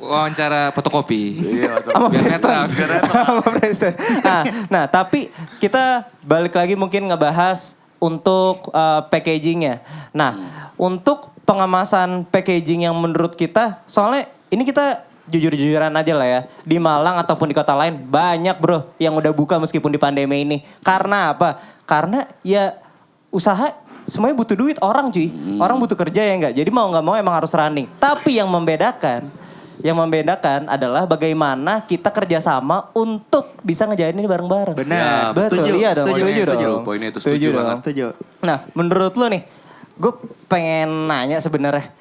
Speaker 4: wawancara fotokopi.
Speaker 1: Iya, betul.
Speaker 3: Sama
Speaker 4: Biar
Speaker 3: Preston.
Speaker 4: netral.
Speaker 3: Sama Preston. Nah, tapi kita balik lagi mungkin ngebahas untuk packagingnya. Nah, untuk pengemasan packaging yang menurut kita, soalnya ini kita jujur-jujuran aja lah ya. Di Malang ataupun di kota lain banyak bro yang udah buka meskipun di pandemi ini. Karena apa? Karena ya usaha semuanya butuh duit orang cuy. Orang butuh kerja ya enggak. Jadi mau nggak mau emang harus running. Tapi yang membedakan adalah bagaimana kita kerjasama untuk bisa ngejalan ini bareng-bareng.
Speaker 2: Benar.
Speaker 3: Betul,
Speaker 2: Setuju,
Speaker 3: iya dong.
Speaker 2: setuju,
Speaker 3: Setuju
Speaker 2: setuju.
Speaker 3: dong.
Speaker 1: Poinnya itu setuju banget.
Speaker 2: Setuju.
Speaker 3: Nah, menurut lu nih, gue pengen nanya sebenarnya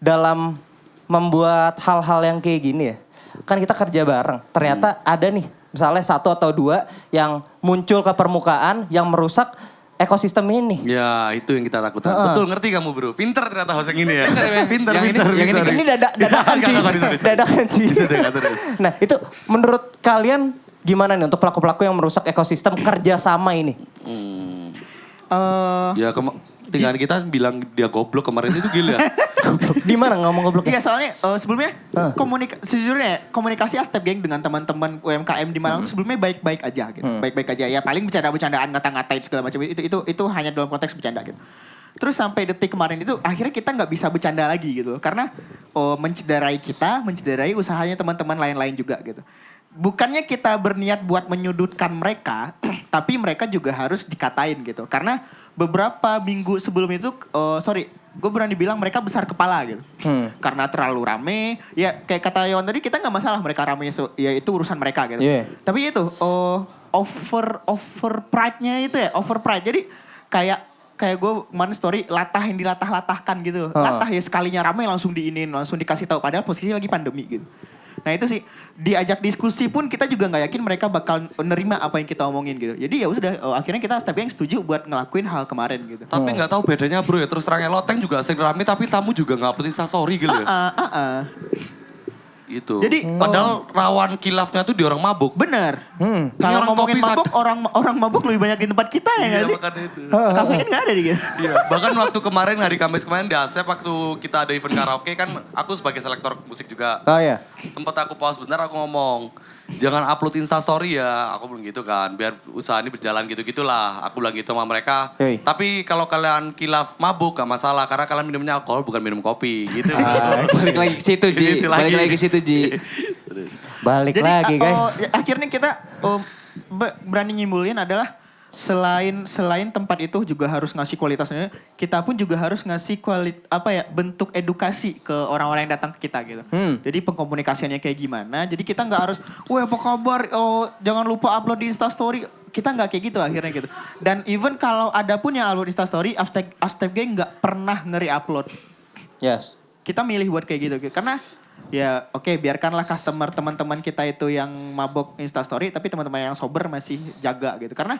Speaker 3: dalam membuat hal-hal yang kayak gini ya. Kan kita kerja bareng. Ternyata ada nih, misalnya 1 atau 2 yang muncul ke permukaan yang merusak ekosistem ini.
Speaker 1: Ya, itu yang kita takutkan. Betul, ngerti kamu bro. Pinter ternyata host yang ini ya. Pinter,
Speaker 4: Yang ini-
Speaker 1: pinter,
Speaker 4: yang ini-
Speaker 1: pinter.
Speaker 3: Ini dadakan
Speaker 1: Enggak,
Speaker 3: sih.
Speaker 1: enggak, sorry.
Speaker 3: Dadakan sih.
Speaker 1: Sudah, terus.
Speaker 3: Nah, itu menurut kalian gimana nih untuk pelaku-pelaku yang merusak ekosistem kerjasama ini?
Speaker 1: Ya, tinggal kita bilang dia goblok kemarin itu gila.
Speaker 3: Di mana ngomong gobloknya?
Speaker 2: Iya soalnya sebelumnya sejujurnya komunikasi Astep Geng dengan teman-teman UMKM di Malang tuh sebelumnya baik-baik aja gitu. Baik-baik aja. Ya paling bercanda-bercandaan, ngata-ngatain segala macam itu hanya dalam konteks bercanda gitu. Terus sampai detik kemarin itu akhirnya kita nggak bisa bercanda lagi gitu. Karena mencederai kita, mencederai usahanya teman-teman lain-lain juga gitu. Bukannya kita berniat buat menyudutkan mereka, tapi mereka juga harus dikatain gitu. Karena beberapa minggu sebelum itu, gue berani bilang mereka besar kepala gitu. Karena terlalu rame, ya kayak kata Yon tadi kita nggak masalah mereka rame, ya itu urusan mereka gitu.
Speaker 3: Yeah.
Speaker 2: Tapi itu over pride-nya itu ya, over pride. Jadi kayak gue kemarin story latah yang dilatah-latahkan gitu. Latah ya sekalinya rame langsung diinin, langsung dikasih tahu padahal posisi lagi pandemi gitu. Nah itu sih diajak diskusi pun kita juga nggak yakin mereka bakal nerima apa yang kita omongin gitu. Jadi ya udah akhirnya kita Astep Geng setuju buat ngelakuin hal kemarin gitu.
Speaker 1: Tapi nggak tahu bedanya bro ya. Terus terangnya loteng juga sering rame tapi tamu juga nggak upload instastory gitu ya. Itu.
Speaker 2: Jadi,
Speaker 1: padahal rawan kilafnya tuh di orang mabuk.
Speaker 2: Bener.
Speaker 1: Ini
Speaker 2: Kalau
Speaker 1: orang
Speaker 2: ngomongin
Speaker 1: kopi
Speaker 2: mabuk, orang mabuk lebih banyak di tempat kita ya nggak sih?
Speaker 1: makanya itu.
Speaker 2: Kafein nggak ada di gitu.
Speaker 1: Iya, bahkan waktu kemarin hari Kamis kemarin di Asep waktu kita ada event karaoke kan aku sebagai selektor musik juga.
Speaker 3: Oh ya.
Speaker 1: Sempat aku pause bentar aku ngomong, jangan upload instastory ya. Aku bilang gitu kan, biar usaha ini berjalan gitu-gitulah. Aku bilang gitu sama mereka.
Speaker 3: Yoi.
Speaker 1: Tapi kalau kalian kilaf mabuk gak masalah karena kalian minumnya alkohol bukan minum kopi gitu.
Speaker 4: Balik lagi ke situ Ji.
Speaker 1: Gitu
Speaker 4: Balik lagi ke situ Ji.
Speaker 3: Balik
Speaker 2: Jadi
Speaker 3: lagi guys.
Speaker 2: akhirnya kita berani nyimbulin adalah selain tempat itu juga harus ngasih kualitasnya, kita pun juga harus ngasih bentuk edukasi ke orang-orang yang datang ke kita gitu. Jadi pengkomunikasiannya kayak gimana? Jadi kita nggak harus, wah apa kabar? Oh jangan lupa upload di Instastory. Kita nggak kayak gitu akhirnya gitu. Dan even kalau ada pun yang upload Instastory, Astep Geng nggak pernah ngeri-upload.
Speaker 3: Yes.
Speaker 2: Kita milih buat kayak gitu. Karena ya oke, biarkanlah customer teman-teman kita itu yang mabok Instastory, tapi teman-teman yang sober masih jaga gitu. Karena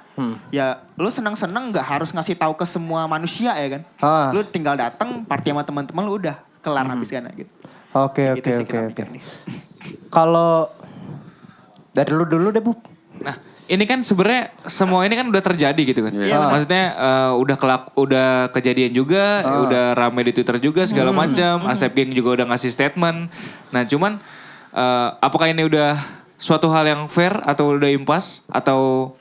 Speaker 2: ya lu senang-senang nggak harus ngasih tahu ke semua manusia ya kan. Lu tinggal datang party sama teman-teman lu udah kelar habis kan gitu.
Speaker 3: Oke.
Speaker 2: Gitu sih kita mikir nih.
Speaker 3: Kalau dari lu dulu deh Bu.
Speaker 4: Nah, ini kan sebenarnya semua ini kan udah terjadi gitu kan.
Speaker 2: Iya,
Speaker 4: Maksudnya udah kejadian juga, udah rame di Twitter juga segala macam. Astep Geng juga udah ngasih statement. Nah, cuman apakah ini udah suatu hal yang fair atau udah impas atau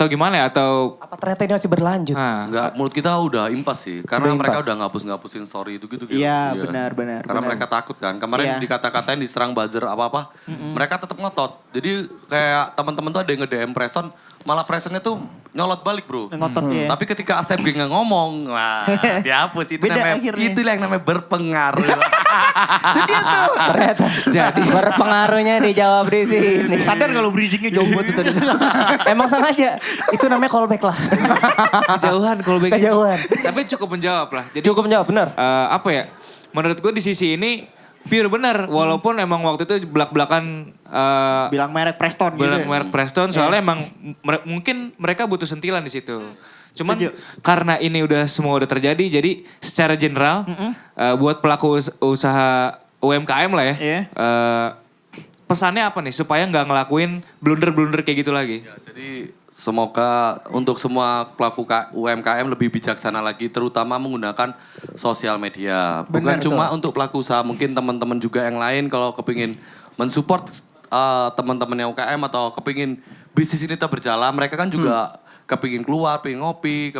Speaker 4: gimana ya atau
Speaker 3: Apa ternyata ini masih berlanjut?
Speaker 1: Enggak, menurut kita udah impas sih. Karena
Speaker 3: Udah
Speaker 1: mereka
Speaker 3: impas.
Speaker 1: udah ngapus-ngapusin story itu gitu.
Speaker 2: Iya, benar.
Speaker 1: Karena mereka takut kan. Kemarin
Speaker 2: Iya.
Speaker 1: dikata-katain diserang buzzer apa-apa. Mereka tetap ngotot. Jadi kayak teman-teman tuh ada yang nge-DM Preston. Malah Prestonnya tuh nyolot balik bro.
Speaker 2: Ngotot ya.
Speaker 1: Tapi ketika Asep Geng nggak ngomong, wah dihapus. Itu
Speaker 2: Beda
Speaker 1: namanya,
Speaker 2: akhirnya.
Speaker 1: itu yang namanya berpengaruh.
Speaker 2: Itu dia tuh.
Speaker 3: Ternyata jadi berpengaruhnya dijawab di sini.
Speaker 2: Sadar kalau bridgingnya jauh banget itu tadi.
Speaker 3: Emang sengaja. Itu namanya callback lah.
Speaker 4: kejauhan kalau begitu.
Speaker 3: Kejauhan.
Speaker 4: Tapi cukup menjawab lah. Jadi
Speaker 3: Cukup menjawab benar.
Speaker 4: apa ya? Menurut gue di sisi ini pure benar. Walaupun emang waktu itu belak-belakan
Speaker 2: Bilang merek Preston gitu.
Speaker 4: bilang
Speaker 2: ya.
Speaker 4: merek Preston soalnya emang mungkin mereka butuh sentilan di situ. Cuman
Speaker 2: Setuju.
Speaker 4: karena ini udah semua udah terjadi, jadi secara general buat pelaku usaha UMKM lah ya.
Speaker 2: Iya.
Speaker 4: Pesannya apa nih supaya nggak ngelakuin blunder-blunder kayak gitu lagi?
Speaker 1: Ya, jadi semoga untuk semua pelaku UMKM lebih bijaksana lagi, terutama menggunakan sosial media. Bukan
Speaker 3: Benar,
Speaker 1: cuma untuk pelaku usaha, mungkin teman-teman juga yang lain kalau kepingin mensupport teman-teman yang UMKM atau kepingin bisnis ini tetap berjalan, mereka kan juga kepingin keluar, kepingin ngopi,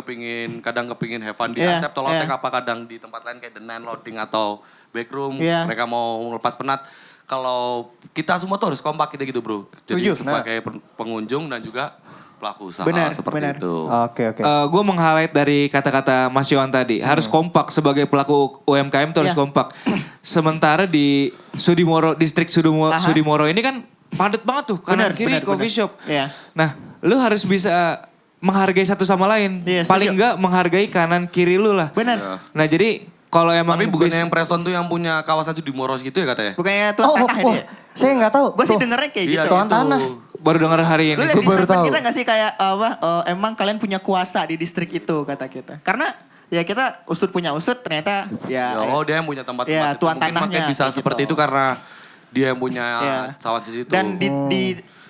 Speaker 1: kadang kepingin have fun di
Speaker 2: Iya,
Speaker 1: Asep atau Lotek
Speaker 2: iya.
Speaker 1: apa kadang di tempat lain kayak The Nine Loading atau Backroom,
Speaker 2: Iya.
Speaker 1: mereka mau lepas penat. Kalau kita semua tuh harus kompak kita gitu bro. Jadi
Speaker 3: Setuju.
Speaker 1: sebagai pengunjung dan juga pelaku usaha
Speaker 2: Benar,
Speaker 1: seperti
Speaker 2: benar.
Speaker 1: itu.
Speaker 3: Oke, oke.
Speaker 4: Gue meng-highlight dari kata-kata Mas Yohan tadi. Harus kompak sebagai pelaku UMKM tuh harus
Speaker 2: Iya.
Speaker 4: kompak. Sementara di distrik
Speaker 2: Aha.
Speaker 4: Sudimoro ini kan padat banget tuh. Kanan
Speaker 2: Benar,
Speaker 4: kiri
Speaker 2: benar,
Speaker 4: coffee
Speaker 2: benar.
Speaker 4: shop.
Speaker 2: Iya.
Speaker 4: Nah lu harus bisa menghargai satu sama lain.
Speaker 2: Iya,
Speaker 4: Paling
Speaker 2: setuju.
Speaker 4: enggak menghargai kanan kiri lu lah.
Speaker 2: Benar.
Speaker 1: Ya.
Speaker 4: Nah jadi kalau emang
Speaker 1: Tapi bukannya yang Preston tuh yang punya kawasan Sudimoro gitu ya katanya?
Speaker 2: Bukannya tuan tanah ini ya?
Speaker 3: Saya nggak tahu.
Speaker 2: Gue sih
Speaker 3: Tuh.
Speaker 2: dengernya kayak
Speaker 1: Iya,
Speaker 2: gitu.
Speaker 3: Tuan tanah.
Speaker 4: baru dengar hari
Speaker 2: Lu
Speaker 4: ini.
Speaker 2: lihat
Speaker 3: Gua
Speaker 2: di
Speaker 3: baru
Speaker 2: statement
Speaker 3: tahu.
Speaker 2: kita gak sih kayak emang kalian punya kuasa di distrik itu kata kita. Karena ya kita usut punya usut ternyata ya.
Speaker 1: Oh dia yang punya tempat-tempat
Speaker 2: Iya,
Speaker 1: itu.
Speaker 2: tuan
Speaker 1: Mungkin
Speaker 2: tanahnya
Speaker 1: makanya bisa
Speaker 2: kayak
Speaker 1: seperti
Speaker 2: gitu.
Speaker 1: itu karena dia yang punya
Speaker 2: Iya.
Speaker 1: cawan di situ.
Speaker 2: Dan di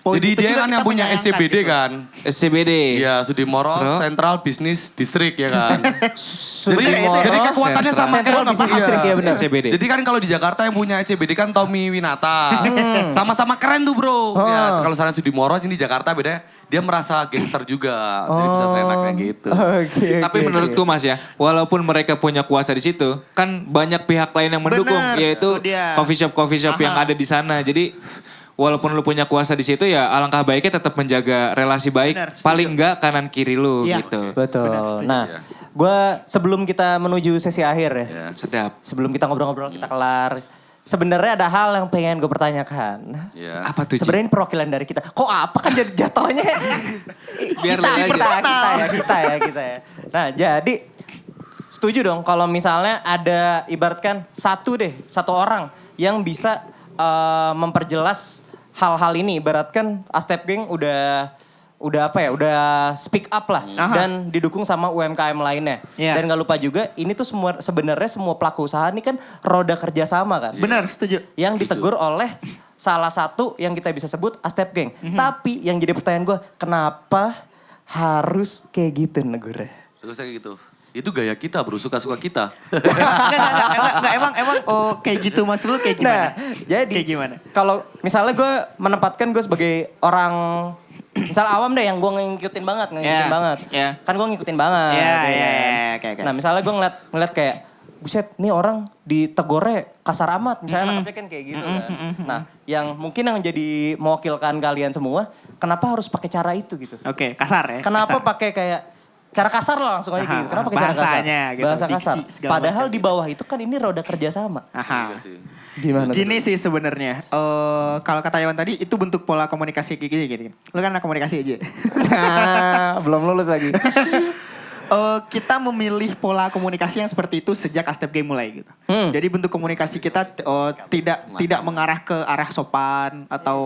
Speaker 2: poin
Speaker 1: Jadi
Speaker 2: itu
Speaker 1: dia
Speaker 2: juga
Speaker 1: kan
Speaker 2: kita
Speaker 1: yang punya
Speaker 2: menyayangkan
Speaker 1: SCBD
Speaker 2: gitu.
Speaker 1: kan?
Speaker 4: SCBD.
Speaker 1: Iya, Sudimoro
Speaker 4: Bro.
Speaker 1: Central Business District ya kan?
Speaker 2: Sudimoro
Speaker 1: jadi kekuatannya
Speaker 4: Central.
Speaker 1: sama
Speaker 3: Central
Speaker 1: kayak
Speaker 3: Business District, iya benar.
Speaker 4: SCBD.
Speaker 1: Jadi kan kalau di Jakarta yang punya SCBD kan Tommy Winata. Sama-sama keren tuh bro. Ya, kalau misalnya Sudimoro sini di Jakarta bedanya dia merasa gangster juga. Jadi bisa seenaknya gitu.
Speaker 3: Oke,
Speaker 4: Tapi
Speaker 3: oke,
Speaker 4: menurutku Mas ya, walaupun mereka punya kuasa di situ, kan banyak pihak lain yang mendukung,
Speaker 2: Bener,
Speaker 4: yaitu
Speaker 2: itu dia.
Speaker 4: coffee shop yang
Speaker 2: Aha.
Speaker 4: ada di sana. Jadi walaupun lu punya kuasa di situ ya alangkah baiknya tetap menjaga relasi baik.
Speaker 2: Bener, setuju.
Speaker 4: Paling enggak kanan kiri lu
Speaker 2: Iya.
Speaker 4: gitu.
Speaker 3: Betul. Nah,
Speaker 1: Iya.
Speaker 3: gue sebelum kita menuju sesi akhir ya,
Speaker 1: Ya.
Speaker 4: Sedap.
Speaker 3: sebelum kita ngobrol-ngobrol kita kelar, sebenarnya ada hal yang pengen gue pertanyakan.
Speaker 1: Ya.
Speaker 4: Apa tuh? Ji?
Speaker 3: Sebenarnya ini perwakilan dari kita. Kok apa kan jadi jatuhnya?
Speaker 4: Biar lu aja.
Speaker 3: kita ya. Nah, jadi setuju dong kalau misalnya ada ibaratkan satu orang yang bisa memperjelas hal-hal ini. Ibaratkan Astep Gang udah speak up lah
Speaker 2: Aha.
Speaker 3: dan didukung sama UMKM lainnya.
Speaker 2: Iya.
Speaker 3: Dan gak lupa juga ini tuh sebenarnya semua pelaku usaha ini kan roda kerjasama kan.
Speaker 2: Benar, setuju.
Speaker 3: Yang ditegur oleh salah satu yang kita bisa sebut Astep Gang. Tapi yang jadi pertanyaan gue, kenapa harus kayak gitu negurnya?
Speaker 1: Terus kayak gitu. Itu gaya kita bro, suka-suka kita.
Speaker 2: Enggak, emang kayak gitu mas lu kayak gimana?
Speaker 3: Nah, jadi
Speaker 2: Kayak gimana?
Speaker 3: kalau misalnya gue menempatkan gue sebagai orang misal awam deh yang gue ngikutin banget,
Speaker 2: Iya,
Speaker 3: banget.
Speaker 2: iya.
Speaker 3: Kan gue ngikutin banget.
Speaker 2: Iya,
Speaker 3: ya
Speaker 2: iya,
Speaker 3: kan?
Speaker 2: iya, oke.
Speaker 3: Nah misalnya gue ngeliat kayak, buset nih orang ditegornya kasar amat. Misalnya nangkepnya kan kayak gitu kan. Nah yang mungkin yang jadi mewakilkan kalian semua, kenapa harus pakai cara itu gitu?
Speaker 2: Oke, kasar ya.
Speaker 3: Kenapa
Speaker 2: kasar.
Speaker 3: pakai kayak cara kasar lah langsung aja
Speaker 2: Aha,
Speaker 3: gitu. Kenapa pakai cara kasar?
Speaker 2: bahasanya gitu,
Speaker 3: Bahasa
Speaker 2: diksi,
Speaker 3: kasar.
Speaker 2: segala
Speaker 3: Padahal
Speaker 2: macam
Speaker 3: di bawah itu kan ini roda kerjasama.
Speaker 2: Aha.
Speaker 1: Iya sih.
Speaker 3: Gimana?
Speaker 2: Gini sih sebenarnya. Kalau kata Iwan tadi itu bentuk pola komunikasi kayak gini. Lu kan anak komunikasi aja.
Speaker 3: Nah, belum lulus lagi.
Speaker 2: Kita memilih pola komunikasi yang seperti itu sejak Astep Game mulai gitu. Jadi bentuk komunikasi kita tidak mengarah ke arah sopan atau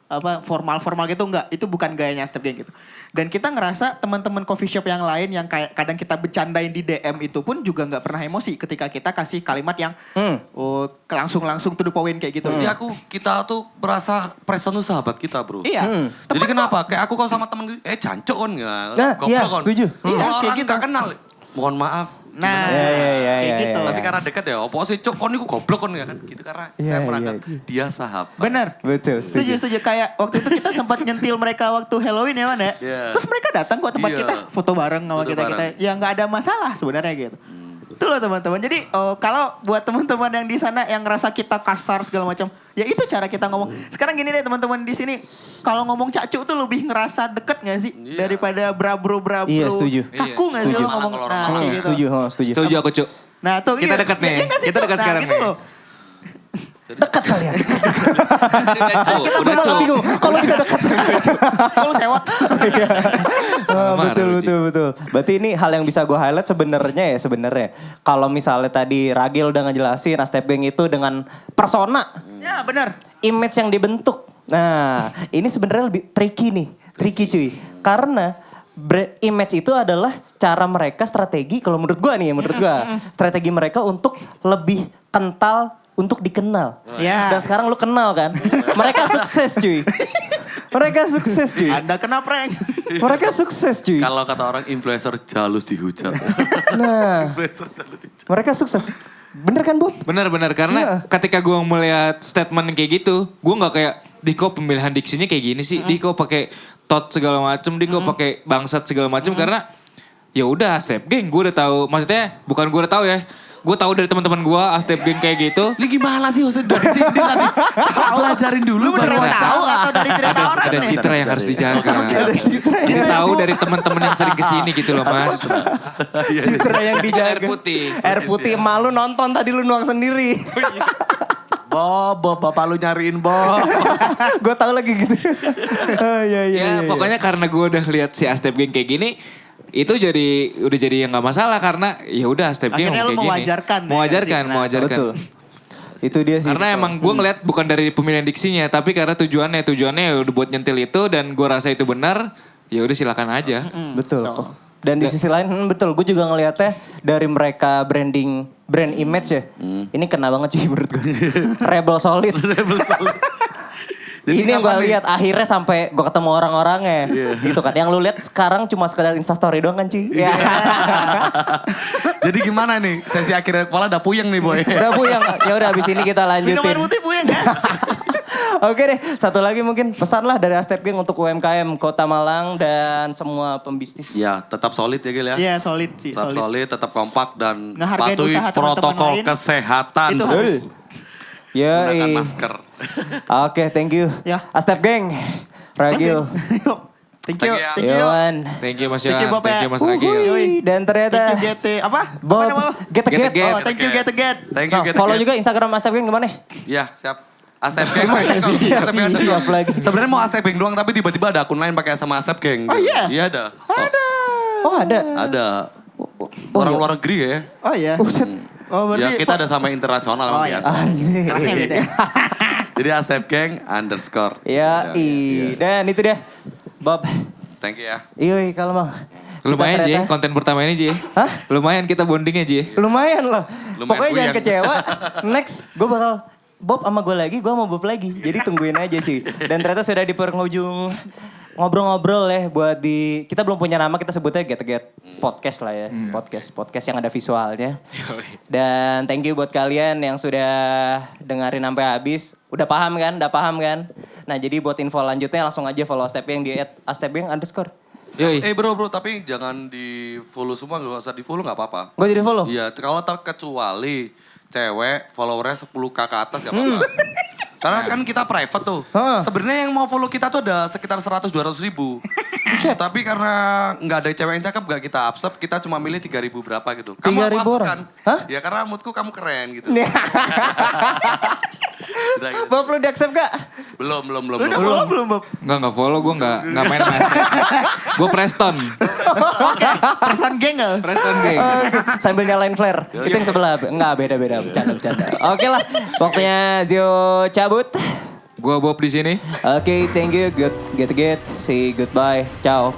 Speaker 2: apa formal gitu enggak. Itu bukan gayanya Astep Game gitu. Dan kita ngerasa teman-teman coffee shop yang lain yang kayak kadang kita bercandain di DM itu pun juga nggak pernah emosi ketika kita kasih kalimat yang langsung to the point kayak gitu.
Speaker 1: Jadi kita tuh merasa Preston tuh sahabat kita bro.
Speaker 2: Iya.
Speaker 1: Jadi kenapa? Kayak aku kalau sama temen, jancok kan nggak?
Speaker 3: Nah,
Speaker 1: Goblok
Speaker 3: iya,
Speaker 1: kan?
Speaker 3: setuju.
Speaker 1: Kalau
Speaker 2: Iya,
Speaker 1: orang
Speaker 2: kayak gitu.
Speaker 1: nggak kenal, mohon maaf.
Speaker 2: Nah,
Speaker 3: Iya,
Speaker 2: kayak gitu.
Speaker 1: Tapi karena dekat ya, opo sih cok, kon niku goblok kon ya kan? Gitu karena
Speaker 3: Iya,
Speaker 1: saya
Speaker 3: iya,
Speaker 1: merangkap
Speaker 3: iya.
Speaker 1: dia sahabat.
Speaker 2: Benar.
Speaker 3: Betul,
Speaker 2: Setuju. Kayak waktu itu kita sempat nyentil mereka waktu Halloween ya, Man ya.
Speaker 1: Iya.
Speaker 2: Terus mereka datang kok tempat
Speaker 1: Iya.
Speaker 2: kita, foto bareng sama
Speaker 1: Foto
Speaker 2: kita.
Speaker 1: bareng.
Speaker 2: Ya nggak ada masalah sebenarnya gitu. Itu loh teman-teman. Jadi kalau buat teman-teman yang di sana yang ngerasa kita kasar segala macam, ya itu cara kita ngomong. Sekarang gini deh teman-teman di sini, kalau ngomong cacu tuh lebih ngerasa deket gak sih
Speaker 1: Iya.
Speaker 2: daripada brabro.
Speaker 3: Iya, setuju.
Speaker 2: Kaku gak sih
Speaker 1: Setuju.
Speaker 2: lo ngomong?
Speaker 1: Malah kalau
Speaker 2: Nah,
Speaker 1: orang
Speaker 2: kayak gitu.
Speaker 3: Setuju.
Speaker 4: Setuju aku Cuk.
Speaker 2: Nah tuh
Speaker 4: Kita
Speaker 2: iya.
Speaker 4: deket nih.
Speaker 2: Iya nggak sih,
Speaker 4: Kita
Speaker 2: Cuk?
Speaker 4: dekat sekarang
Speaker 2: gitu
Speaker 4: nih.
Speaker 2: loh.
Speaker 3: Dekat kalian.
Speaker 4: Udah Cuk.
Speaker 3: Kalau bisa dekat.
Speaker 2: Kalau sewot.
Speaker 3: Betul. Berarti ini hal yang bisa gue highlight sebenarnya. Kalau misalnya tadi Ragil udah ngejelasin Astep Gang itu dengan persona.
Speaker 2: Ya benar.
Speaker 3: Image yang dibentuk. Nah ini sebenarnya lebih tricky cuy. Karena image itu adalah cara mereka strategi, kalau menurut gue strategi mereka untuk lebih kental untuk dikenal.
Speaker 2: Ya.
Speaker 3: Dan sekarang lu kenal kan. Mereka sukses cuy.
Speaker 2: Anda kena prank.
Speaker 3: Mereka sukses cuy.
Speaker 1: Kalau kata orang influencer jalus dihujat.
Speaker 3: Nah,
Speaker 1: Influencer jalus dihujat.
Speaker 3: mereka sukses. Bener kan Bob?
Speaker 4: Benar karena ketika gue melihat statement kayak gitu, gue nggak kayak Diko pemilihan diksinya kayak gini sih, Diko pakai tot segala macem, Diko pakai bangsat segala macem karena ya udah Astep Gang gue udah tahu, maksudnya bukan gue udah tahu ya, gue tahu dari teman-teman gue Astep Gang kayak gitu.
Speaker 1: Ini gimana sih Ustaz dari sini tadi? Pelajarin dulu
Speaker 2: Lu
Speaker 1: baru
Speaker 2: beneran
Speaker 1: aja.
Speaker 2: tahu atau dari cerita orang
Speaker 4: Ada
Speaker 2: nih?
Speaker 4: citra yang harus dijaga. Jadi tahu dari teman-teman yang sering kesini gitu loh mas.
Speaker 3: Citra yang dijaga.
Speaker 4: Air putih.
Speaker 3: Air putih malu nonton tadi lu nuang sendiri.
Speaker 1: Bob, bapak lu nyariin Bob.
Speaker 3: Gue tahu lagi gitu.
Speaker 4: Ya pokoknya karena gue udah lihat si Astep Gang kayak gini, itu udah jadi yang nggak masalah karena ya udah Astep Gang
Speaker 2: Akhirnya lu
Speaker 4: kayak gini.
Speaker 2: mewajarkan
Speaker 4: Mewajarkan.
Speaker 3: Betul. Itu dia sih.
Speaker 4: Karena emang gue ngeliat bukan dari pemilihan diksinya, tapi karena tujuannya udah buat nyentil itu dan gue rasa itu benar, ya udah silakan aja.
Speaker 3: Betul. Dan di sisi lain betul, gue juga ngelihatnya dari mereka brand image ya. Ini kena banget sih menurut gue. Rebel solid.
Speaker 1: Jadi
Speaker 3: Ini yang gue
Speaker 1: apa nih?
Speaker 3: lihat akhirnya sampai gue ketemu orang-orangnya. Gitu kan. Yang lu lihat sekarang cuma sekedar instastory doang kan Ci. Ya.
Speaker 1: Jadi gimana nih? Sesi akhirnya kepala udah puyeng nih boy.
Speaker 3: Udah puyeng. Ya udah abis ini kita lanjutin.
Speaker 2: Minum air putih puyeng ya?
Speaker 3: Oke deh, satu lagi mungkin pesan lah dari Astep Gang untuk UMKM Kota Malang dan semua pembisnis.
Speaker 1: Ya tetap solid ya Gil ya.
Speaker 2: Iya solid sih.
Speaker 1: Tetap solid, tetap kompak dan
Speaker 2: Ngehargain
Speaker 1: patuhi
Speaker 2: usaha teman-teman
Speaker 1: protokol
Speaker 2: lain.
Speaker 1: kesehatan.
Speaker 2: Itu harus.
Speaker 3: Ya,
Speaker 1: Gunakan masker.
Speaker 3: Oke, thank you.
Speaker 2: Ya.
Speaker 3: Astep Gang, Ragil,
Speaker 2: Thank you.
Speaker 1: Thank
Speaker 2: Thank you.
Speaker 3: Yowan.
Speaker 4: Thank you Mas
Speaker 2: Thank you,
Speaker 4: Yohan,
Speaker 2: Bob,
Speaker 4: thank
Speaker 2: ya.
Speaker 4: you Mas Ragil.
Speaker 3: Dan ternyata
Speaker 2: Thank you GT. Apa?
Speaker 3: Bob,
Speaker 2: Apa nama lo?
Speaker 3: get
Speaker 4: Get.
Speaker 2: Oh, thank you Get.
Speaker 1: Thank you.
Speaker 3: Nah,
Speaker 1: Get
Speaker 3: follow
Speaker 1: Get.
Speaker 3: juga Instagram Astep Gang gimana?
Speaker 1: Ya siap. Astep Gang.
Speaker 3: Siap lagi.
Speaker 1: Sebenarnya mau Astep Gang doang tapi tiba-tiba ada akun lain pakai sama Astep Gang.
Speaker 2: Oh, iya?
Speaker 1: Iya ada.
Speaker 3: Oh ada.
Speaker 1: Ada.
Speaker 3: Oh,
Speaker 1: Orang
Speaker 3: iya.
Speaker 1: luar negeri ya.
Speaker 2: Oh iya.
Speaker 3: Buset.
Speaker 2: Oh
Speaker 1: Ya
Speaker 2: berarti.
Speaker 1: kita ada sama internasional
Speaker 2: Oh,
Speaker 1: emang
Speaker 2: iya.
Speaker 1: biasa.
Speaker 3: Asik.
Speaker 2: Kelasnya beda.
Speaker 1: Jadi Astep Gang _
Speaker 3: Ya, dan itu dia. Bob.
Speaker 1: Thank you ya.
Speaker 3: Iya, kalau Bang.
Speaker 4: Lumayan
Speaker 3: Kita
Speaker 4: Ji,
Speaker 3: ternyata-
Speaker 4: konten pertama ini Ji.
Speaker 3: Hah?
Speaker 4: Lumayan kita bondingnya Ji.
Speaker 3: Lumayan loh.
Speaker 1: Lumayan
Speaker 3: Pokoknya jangan
Speaker 1: puyeng.
Speaker 3: kecewa. Next, gue bakal Bob sama gue lagi, gue sama Bob lagi. Jadi tungguin aja cuy. Dan ternyata sudah di penghujung ngobrol-ngobrol ya buat kita belum punya nama, kita sebutnya Get Podcast lah ya. Podcast yang ada visualnya. Dan thank you buat kalian yang sudah dengerin sampai habis. Udah paham kan? Nah jadi buat info lanjutnya langsung aja follow Astep Gang di @astepgang_.
Speaker 4: Yoi.
Speaker 1: Bro tapi jangan di follow semua, gak usah di follow gak apa-apa.
Speaker 3: Gue jadi follow?
Speaker 1: Iya, kalau terkecuali cewek followernya 10K ke atas gak apa-apa. Karena kan kita private tuh. Sebenarnya yang mau follow kita tuh ada sekitar 100-200 ribu. Tapi karena nggak ada cewek yang cakep gak kita accept, kita cuma milih 3.000 berapa gitu. Kamu
Speaker 3: 3.000
Speaker 1: apa
Speaker 3: orang?
Speaker 1: kan?
Speaker 3: Hah?
Speaker 1: Ya karena moodku kamu keren gitu. Udah gitu.
Speaker 3: Bob lu di-accept gak?
Speaker 1: Belum.
Speaker 2: Lu udah follow belum Bob?
Speaker 4: Enggak follow, gue enggak main. Gue Preston.
Speaker 2: Person geng gak?
Speaker 4: Preston Gang.
Speaker 3: Sambil nyalain flare. Itu yang sebelah. Enggak, beda-beda. Bercanda. Oke lah. Waktunya Zio cabut.
Speaker 4: Gue Bob di sini.
Speaker 3: Oke, thank you. Get. Say goodbye. Ciao.